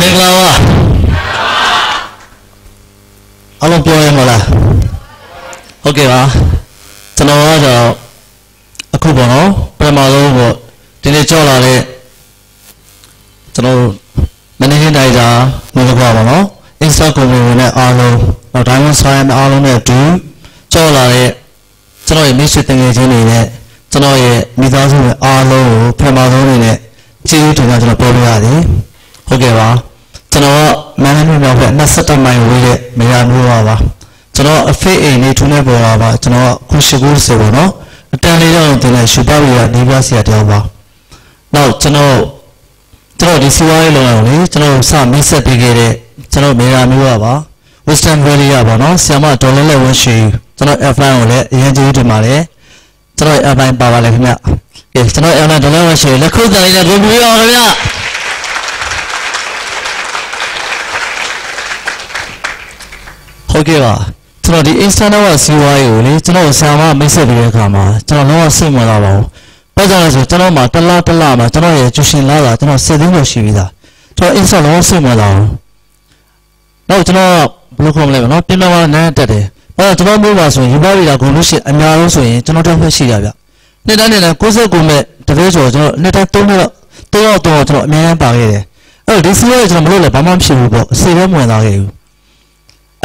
မင်္ဂလာပါအားလုံးပြောရမလားဟုတ်ကဲ့ပါကျွန်တော်ကတော့အခုပေါ့နော်ပထမဆုံးပေါ့ဒီနေ့ကြောက်လာတဲ့ကျွန်တော်မနေ့ကနိုင်တာမဟုတ်ပါဘူးနော် Instagram နဲ့အားလုံးတော့ Diamond Science အားလုံးနဲ့အတူကြောက်လာတဲ့ကျွန်တော်ရဲ့မိတ်ဆွေတငယ်ချင်းတွေနဲ့ကျွန်တော်ရဲ့မိသားစုတွေအားလုံးကိုပထမဆုံးအနေနဲ့ကျေးဇူးတင်ကြောင်းကျွန်တော်ပြောပြရတယ်ဟုတ်ကဲ့ပါကျွန်တော်ကမန္တလေးမြို့က27မိုင်ဝေးတဲ့မေယာမျိုးပါကျွန်တော်အဖေအိမ်လေးထုံးနေပေါ်လာပါကျွန်တော်ခုရှိကိုစေပေါ့နော်အတန်လေးတော့တင်လိုက်ရှူပါရီကနေပြဆရာတယောက်ပါနောက်ကျွန်တော်ဒီစီဝါရေးလုံးအောင်လေကျွန်တော်စမိတ်ဆက်ပေးခဲ့တဲ့ကျွန်တော်မေယာမျိုးပါ Western Valley ပါနော်ဆရာမဒေါ်လေးလည်းဝန်းရှိကျွန်တော် F1 ကိုလည်းအရင်ကျေးဇူးတင်ပါတယ်ကျွန်တော် F1 ပါပါလေခင်ဗျကဲကျွန်တော် F1 ဒေါ်လေးဝန်းရှိလက်ခုပ်တန်လေးနဲ့ဘုံပြရအောင်ခင်ဗျဟုတ်ကဲ့ပါကျွန်တော်ဒီ Instagram ကစီးပွားရေးကိုလေကျွန်တော်ဆရာမမိတ်ဆက်ပေးတဲ့အခါမှာကျွန်တော်လုံးဝစိတ်ဝင်စားပါဘူး။ဘာကြောင့်လဲဆိုကျွန်တော်မှာတလားမှာကျွန်တော်ရဲ့ကျူရှင်လာတာကျွန်တော်7သိန်းလောက်ရှိပြီးသား။ကျွန်တော် Instagram လုံးဝစိတ်ဝင်စားဘူး။နောက်ကျွန်တော်ဘယ်လိုခေါ်မလဲနော်ပြင်ပမှာနန်းတက်တယ်။ကျွန်တော်မျိုးပါဆိုရင်ယူပါရီတာဂုံလို့ရှိအများဆုံးဆိုရင်ကျွန်တော်တက်ခွင့်ရှိရဗျ။နှစ်တိုင်း69မဲ့တပည့်ကျော်ကျွန်တော်နှစ်တိုင်း3ရက်တော့ကျွန်တော်အများကြီးပါခဲ့တယ်။အဲ့တော့ဒီစီးပွားရေးကျွန်တော်မလုပ်လဲဘာမှမဖြစ်ဘူးပေါ့အစီပဲမဝင်သားခဲ့ဘူး။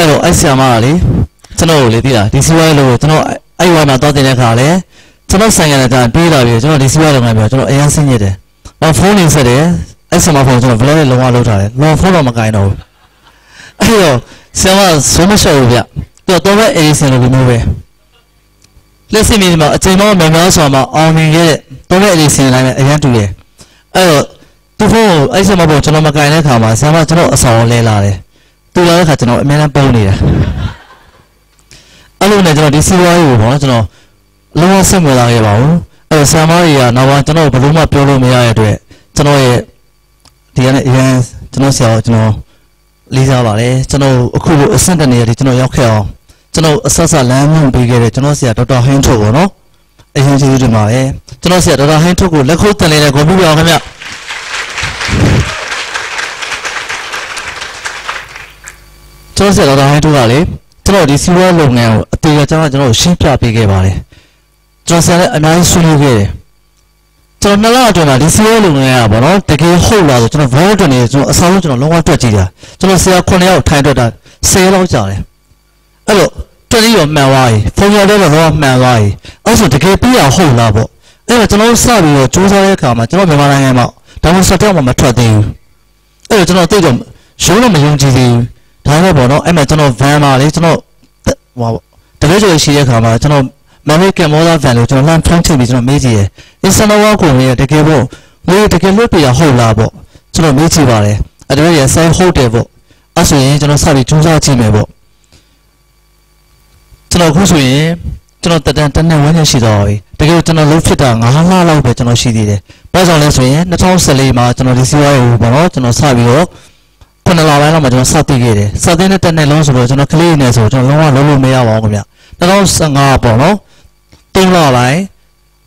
အဲ့တော့အဲ့ဆရာမကလေကျွန်တော်ကိုလေသိလားဒီစီးပွားရေးလို့ကျွန်တော်အဲ့ဝါမှာတောင်းတင်တဲ့ခါလေကျွန်တော်ဆိုင်ရတဲ့တွေးလာပြီးကျွန်တော်ဒီစီးပွားရေးလုပ်ငန်းပြောကျွန်တော်အရင်ဆင်းရတယ်။ဖုန်းနေဆက်တယ်အဲ့ဆရာမဖုန်းကျွန်တော်ဘယ်လိုလဲလုံးဝလုပ်ထားတယ်။လောဖုန်းတော့မကင်တော့ဘူး။အဲ့တော့ဆရာမဆုံးမလျှော့ဘူးဗျ။တော့ပဲအေးစင်လို့မျိုးပဲ။လက်စမီမှာအချိန်မောမများစွာမှာအောင်မြင်ခဲ့တဲ့တော့ပဲအေးစင်တိုင်းနဲ့အရင်တူတယ်။အဲ့တော့သူဖုန်းကိုအဲ့ဆရာမဖုန်းကျွန်တော်မကင်တဲ့ခါမှာဆရာမကျွန်တော်အဆောင်လဲလာတယ်။တူလာတဲ့ခါကျွန်တော်အများနဲ့ပုံနေတာအဲ့လိုနဲ့ကျွန်တော်ဒီစီးပွားရေးကိုပေါ့ကျွန်တော်လုံးဝစိတ်ဝင်စားခဲ့ပါဘူးအဲ့တော့ဆရာမတွေကနောက်ပိုင်းကျွန်တော်ဘယ်လိုမှပြောလို့မရတဲ့အတွက်ကျွန်တော်ရဲ့ဒီကနေ့အရင်ကျွန်တော်ဆရာကိုကျွန်တော်လေးစားပါတယ်ကျွန်တော်အခုလိုအဆင့်တနေရာတွေကျွန်တော်ရောက်ခဲ့အောင်ကျွန်တော်အဆက်လမ်းညွှန်ပေးခဲ့တဲ့ကျွန်တော်ဆရာဒေါက်တာဟင်းထုတ်ပေါ့နော်အရင်ကျေးဇူးတင်ပါတယ်ကျွန်တော်ဆရာဒေါက်တာဟင်းထုတ်ကိုလက်ခုပ်တန်လေးနဲ့ဂုဏ်ပြုပါအောင်ခင်ဗျကျွန်တော်ဆရာဒေါက်တာဟင်းထုတ်ကလေကျွန်တော်ဒီစီးပွားလုပ်ငန်းကိုအသေးအချာကျွန်တော်ရှင်းပြပေးခဲ့ပါတယ်ကျွန်တော်ဆရာလည်းအများကြီးဆွေးနွေးခဲ့တယ်ကျွန်တော်2လအတွင်းမှာဒီစီးပွားလုပ်ငန်းကပေါ့နော်တကယ်ဟုတ်လားဆိုကျွန်တော်ဘောတွက်နေကျွန်တော်အစားဆုံးကျွန်တော်လုံးဝတွက်ကြည့်တာကျွန်တော်ဆရာ9ယောက်ထိုင်တွက်တာ10လောက်ကြာတယ်အဲ့လိုတွက်ရရောမှန်သွားပြီဖုန်းရတဲ့တော့မှန်သွားပြီအဲ့ဆိုတကယ်ပြရဟုတ်လားပေါ့အဲ့တော့ကျွန်တော်စပြီးတော့စူးစမ်းတဲ့အခါမှာကျွန်တော်မြန်မာနိုင်ငံမှာဒါမှစတော့မှမထွက်သေးဘူးအဲ့တော့ကျွန်တော်သိတော့ရုံးတော့မယုံကြည်သေးဘူးဒါလည်းပေါ့နော်အဲ့မှာကျွန်တော် van မှာလေကျွန်တော်ဟိုတပည့်ကျော်ရှိတဲ့ခါမှာကျွန်တော်မမေကင်မောလာ van လို့ကျွန်တော်လမ်းဖုန်းချိန်ပြီးကျွန်တော်မေးကြည့်တယ် Instagram ကိုဝင်တကယ်ပေါ့ငွေတကယ်လွတ်ပြရဟုတ်လားပေါ့ကျွန်တော်မေးကြည့်ပါတယ်အဲ့ဒါရဆိုင်ဟုတ်တယ်ပေါ့အဲ့ဆိုရင်ကျွန်တော်စပြီးစူးစမ်းကြည့်မယ်ပေါ့ကျွန်တော်ခုဆိုရင်ကျွန်တော်တန်းဝန်းကျင်ရှိတော့ပြီတကယ်ကျွန်တော်လုံးဖြစ်တာ9လလောက်ပဲကျွန်တော်ရှိသေးတယ်ဘာကြောင့်လဲဆိုရင်2014မှာကျွန်တော်ဒီစီးပွားရေးပေါ့နော်ကျွန်တော်စပြီးတော့9လပိုင်းလောက်မှာကျွန်တော်စတင်ခဲ့တယ်စတင်တဲ့တက်နဲ့လုံးဆိုတော့ကျွန်တော်ကလေးနေဆိုကျွန်တော်လုံးဝလုံးလို့မရပါဘူးခင်ဗျ2015ပေါ့နော်3လပိုင်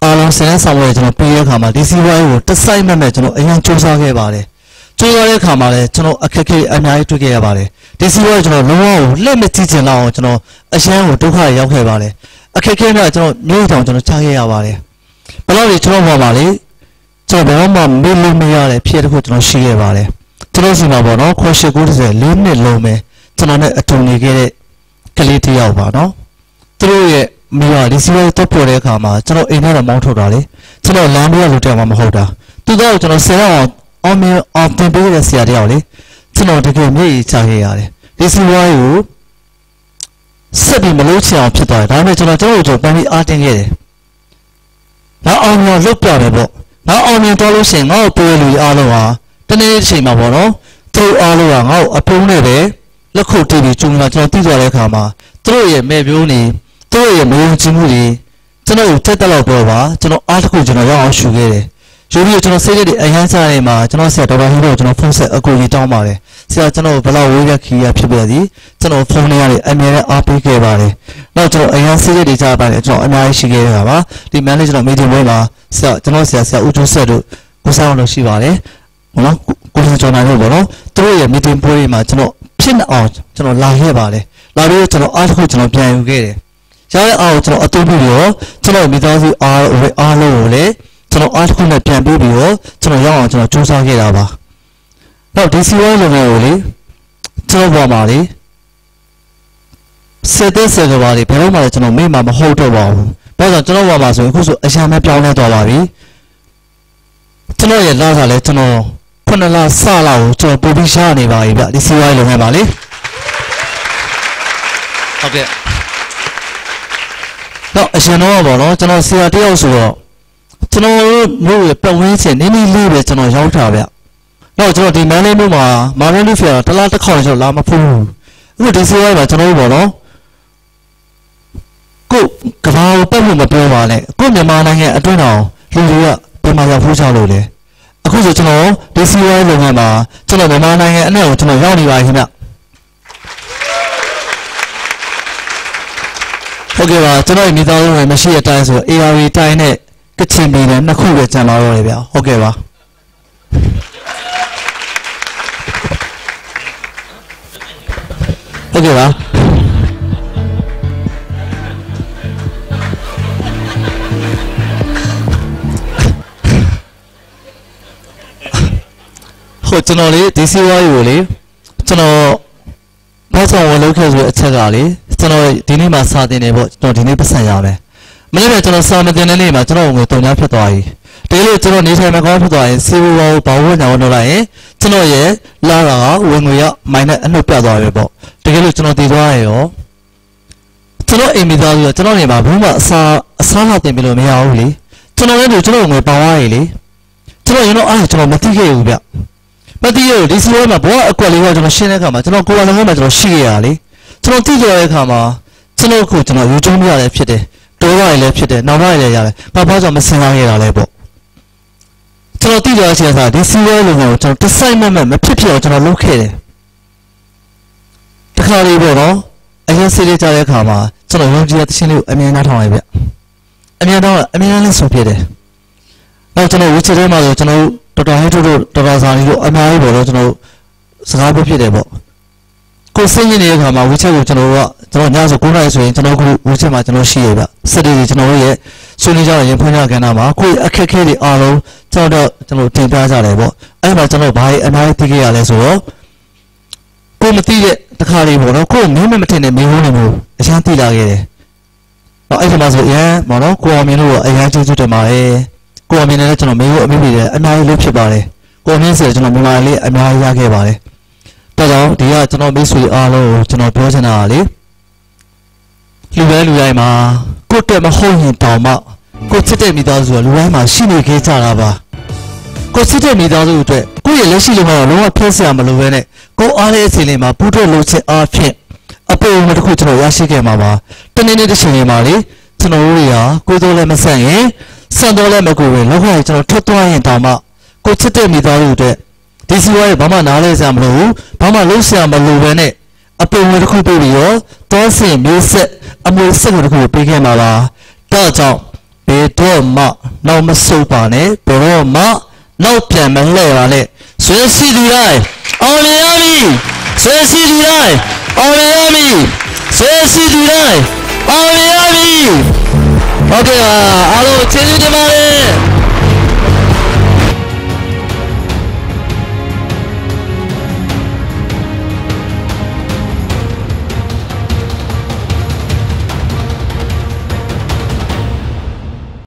းအားလုံးစနေဆောင်ဝယ်ကျွန်တော်ပြီးတဲ့အခါမှာဒီစီးပွားရေးကိုတစ်စိုက်မဲ့ကျွန်တော်အရင်စူးစမ်းခဲ့ပါတယ်စူးစမ်းတဲ့အခါမှာလည်းကျွန်တော်အခက်အခဲအများကြီးတွေ့ခဲ့ရပါတယ်ဒီစီးပွားရေးကျွန်တော်လုံးဝကိုလက်မကြည့်ချင်တော့ကျွန်တော်အရှမ်းကိုဒုက္ခရောက်ခဲ့ပါတယ်အခက်အခဲများကျွန်တော်မျိုးတောင်ကျွန်တော်ချခဲ့ရပါတယ်ဘယ်လိုလဲကျွန်တော်ပေါ်မှာလေကျွန်တော်ဘာမှမေးလို့မရတဲ့ဖြစ်တစ်ခုကျွန်တော်ရှိခဲ့ပါတယ်ကျွန်တော်စီမှာပေါ့နော်ခွဲရှိ90 4နှစ်လုံးပဲကျွန်တော်နဲ့အတူနေခဲ့တဲ့ကလေးတစ်ယောက်ပါနော်သူတို့ရဲ့မိဘဒီစီးပွားရေးတက်ပေါ်တဲ့အခါမှာကျွန်တော်အိမ်ထဲတော့မောင်းထုတ်တာလေကျွန်တော်လမ်းပြီးလို့တက်မှာမဟုတ်တာသူတော့ကျွန်တော်ဆရာအောင်တင်ပေးတဲ့ဆရာတယောက်လေကျွန်တော်တကယ်မျက်ရည်ချခဲ့ရတယ်ဒီစီးပွားရေးကိုဆက်ပြီးမလို့ချအောင်ဖြစ်သွားတယ်ဒါပေမဲ့ကျွန်တော်ပန်းပြီးအားတင်ခဲ့တယ်နောက်အောင်လွတ်ပြတယ်ပေါ့နောက်အောင်မြင်တော့လို့ရှိရင်ငါ့ကိုပေးလို့အားလုံးဟာတနေ့တစ်ချိန်မှာပေါ့နော်သူ့အားလုံးကငါ့ကိုအပုံးနဲ့ပဲလက်ခုပ်တီးပြီးကျုံလာကျွန်တော်သိသွားတဲ့အခါမှာသူတို့ရဲ့မဲ့ပြိုးနေသူတို့ရဲ့မယုံကြည်မှုတွေကျွန်တော်ကိုတက်တက်လောက်တော့ပါကျွန်တော်အားတစ်ခုကျွန်တော်ရအောင်ရှူခဲ့တယ်ယူပြီးကျွန်တော်စိတ်တွေအရန်စားနေမှာကျွန်တော်ဆရာဒေါက်တာဟင်းတို့ကျွန်တော်ဖုန်းဆက်အကူကြီးတောင်းပါတယ်ဆရာကျွန်တော်ဘယ်လောက်ဝေးရခီးရဖြစ်ပြသည်ကျွန်တော်ဖုန်းထဲကနေအမြဲတမ်းအားပေးခဲ့ပါတယ်နောက်ကျွန်တော်အရန်စိတ်တွေကြားပါတယ်ကျွန်တော်အများကြီးရှိခဲ့ရတာပါဒီ manager ကျွန်တော် meeting ပွဲမှာဆရာကျွန်တော်ဆရာဦးကျိုးဆက်တို့ကိုစားအောင်လုပ်ရှိပါတယ်ဟုတ်လား ကိုယ်ကျွန်တော်တို့ပေါ့နော်သူတို့ရဲ့ meeting ပွဲတွေမှာကျွန်တော်ဖြစ်နေအောင်ကျွန်တော်လာခဲ့ပါလေလာပြီးကျွန်တော်အားတစ်ခုကျွန်တော်ပြန်ယူခဲ့တယ်ရတဲ့အားကိုကျွန်တော်အသုံးပြုပြီးတော့ကျွန်တော်မိသားစုအားလုံးကိုလည်းကျွန်တော်အားတစ်ခုနဲ့ပြန်ပြီးတော့ကျွန်တော်ရောက်အောင်ကျွန်တော်စူးစမ်းခဲ့တာပါနောက်ဒီစီဝါလုပ်ငန်းကိုလေကျွန်တော်ပေါ်မှာလေစတဲ့စကဘာတွေဘယ်တော့မှကျွန်တော်မိမှာမဟုတ်တော့ပါဘူးဘာလို့ကျွန်တော်ပေါ်မှာဆိုရင်အခုဆိုအရာမဲ့ပြောင်းလဲသွားပါပြီကျွန်တော်ရဲ့လာစားလဲကျွန်တော်ခုနလစလာကိုကျွန်တော်ပူပြီးရှားနေပါပြီဗျဒီစီဝါလုပ်ငန်းပါလေဟုတ်ကဲ့တော့အရှင်တော်ပေါ့နော်ကျွန်တော်ဆရာတယောက်ဆိုတော့ကျွန်တော်တို့ရဲ့ပတ်ဝန်းကျင်နည်းနည်းလေးပဲကျွန်တော်ရောက်တာဗျတော့ကျွန်တော်ဒီမန်းလေးမြို့မှာမာရန်လူဖီယာတလားတစ်ခေါက်ကျွန်တော်လာမဖူးဘူးအခုဒီစီဝါမှာကျွန်တော်တို့ပေါ့နော်ကိုကဘာကိုပတ်လို့မပြောပါနဲ့ကိုမြန်မာနိုင်ငံအတွင်းတော်လူတွေကပြန်มาရောက်ဖို့ချလို့လေအခုဆိုကျွန်တော်ဒီစီဝါလုပ်ငန်းမှာကျွန်တော်မြန်မာနိုင်ငံအနှံ့ကိုကျွန်တော်ရောက်နေပါခင်ဗျဟုတ်ကဲ့ပါကျွန်တော်မိသားစုဝင်မရှိတဲ့အတိုင်းဆို AR တိုင်းနဲ့ကချင်ပြည်နယ်နှစ်ခုပဲကျန်လာတော့တယ်ဗျဟုတ်ကဲ့ပါဟုတ်ကဲ့ပါဟုတ်ကျွန်တော်လေဒီစီဝါယူကိုလေကျွန်တော်ဘာဆောင်ဝင်လုပ်ခဲ့ဆိုတဲ့အချက်ကလေကျွန်တော်ဒီနေ့မှစာတင်နေပေါ့ကျွန်တော်ဒီနေ့ပတ်စံရမယ်မနေ့ကကျွန်တော်စာမတင်တဲ့နေ့မှာကျွန်တော်ငွေတုံများဖြစ်သွားပြီတကယ်လို့ကျွန်တော်နေထိုင်မှာကောင်းဖြစ်သွားရင်စီဝါကိုဘာဝညာဝင်တော့လိုက်ရင်ကျွန်တော်ရဲ့လာတာကဝင်ငွေရမိုင်းနဲ့အနှုတ်ပြသွားပြီပေါ့တကယ်လို့ကျွန်တော်တည်သွားရရောကျွန်တော်အိမ်မိသားစုကကျွန်တော်နေမှာဘုံမှာအစားလာတင်ပြီးလို့မရဘူးလေကျွန်တော်လည်းကျွန်တော်ငွေပေါသွားရလေကျွန်တော်ရင်တော့အားကျွန်တော်မသိခဲ့ဘူးဗျမသိရဘူးဒီစီဝါမှာဘောအကွက်လေးကကျွန်တော်ရှင်းတဲ့အခါမှာကျွန်တော်ကိုယ်တိုင်မှာကျွန်တော်ရှိရတာလေကျွန်တော်သိကြတဲ့အခါမှာကျွန်တော်ကိုကျွန်တော်ယူကျုံးရလည်းဖြစ်တယ်တိုးရလည်းဖြစ်တယ်နောက်ရလည်းရတယ်ဘာကြောင့်မစင်လာခဲ့တာလဲပေါ့ကျွန်တော်သိကြတဲ့အချိန်ကဒီစီဝါလုပ်ငန်းကိုကျွန်တော်တစ်ဆိုင်မဖြစ်ဖြစ်အောင်ကျွန်တော်လုပ်ခဲ့တယ်တခါလေးပေါ့နော်အရင်စီးလေးကြတဲ့အခါမှာကျွန်တော်ရုံးကြီးတဲ့တခြင်းလေးကိုအမြဲတမ်းထောင်းလိုက်ဗျအမြဲတမ်းလေးဆိုဖြစ်တယ်နောက်ကျွန်တော်ဝစ်ချထဲမှာဆိုကျွန်တော်တော်တော်ဟဲ့တို့တော်တော်စားလေးတို့အများကြီးပေါ့နော်ကျွန်တော်စကားပြောဖြစ်တယ်ပေါ့ကိုစိတ်ရနေတဲ့အခါမှာဝစ်ချက်ကိုကျွန်တော်ညဆို9နာရီဆိုရင်ကျွန်တော်ခုဝစ်ချက်မှာကျွန်တော်ရှိရဗျစက်တွေကျွန်တော်ရဲ့ဆွေးနွေးကြတဲ့ရင်ဖွင့်ကြကဏ္ဍမှာကိုအခက်အခဲတွေအားလုံးကျွန်တော်တင်ပြကြတယ်ပေါ့အဲ့မှာကျွန်တော်ဘာအများကြီးသိခဲ့ရလဲဆိုတော့ကိုမသိတဲ့တခါလေးပေါ့နော်ကိုမင်းမထင်တဲ့မင်းဝန်းနေမျိုးအရန်သိလာခဲ့တယ်အဲ့ဒီမှာဆိုအရန်ပေါ့နော်ကိုအောင်မြင်တို့အရန်ကျေးဇူးတင်ပါတယ်ကိုအမြင်နဲ့ကျွန်တော်မေးဖို့အမိပြီတယ်အများကြီးလေးဖြစ်ပါတယ်ကိုအမြင်ဆိုကျွန်တော်မြန်မာလေးအများကြီးရခဲ့ပါတယ်ဒါကြောင့်ဒီကကျွန်တော်မိတ်ဆွေအားလုံးကိုကျွန်တော်ပြောချင်တာကလေလူတိုင်းမှာကိုတက်မဟုတ်ရင်တောင်မှကိုချစ်တဲ့မိသားစုကလူတိုင်းမှာရှိနေခဲ့ကြတာပါကိုချစ်တဲ့မိသားစုအတွက်ကိုရဲ့လက်ရှိလုံကတော့လုံးဝဖြစ်เสียမလို့ပဲနဲ့ကိုအားလေးအစီအစဉ်မှာပူးတွဲလုပ်ချင်အားဖြင့်အပေါ်မှာတစ်ခုကျွန်တော်ရရှိခဲ့မှာပါတနေ့နေ့တစ်ချိန်မှာလေကျွန်တော်တို့ရာကိုယ်တော်လည်းမဆန့်ရင်စံတော်လည်းမကူရင်လောက်ရကျွန်တော်ထွက်သွားရင်တောင်မှကိုချစ်တဲ့မိသားစုအတွက်ဒီစီဝါရဲ့ဘာမှနားလဲစရာမလိုဘူးဘာမှလုံးစရာမလိုပဲနဲ့အပေါ်မှာတစ်ခုပြေးပြီးတော့တောဆင်မျိုးဆက်အမွေဆက်ကိုတစ်ခုပေးခဲ့မှာပါဒါကြောင့်ဘေတော့မှနောက်မဆုပ်ပါနဲ့ဘယ်တော့မှနောက်ပြန်မလှည့်ပါနဲ့ဆွေးစီသူတိုင်းအောင်ရရမည်ဆွေးစီသူတိုင်းအောင်ရရမည်ဆွေးစီသူတိုင်းအောင်ရရမည်ဟုတ်ကဲ့ပါအားလုံးကျေးဇူးတင်ပါတယ်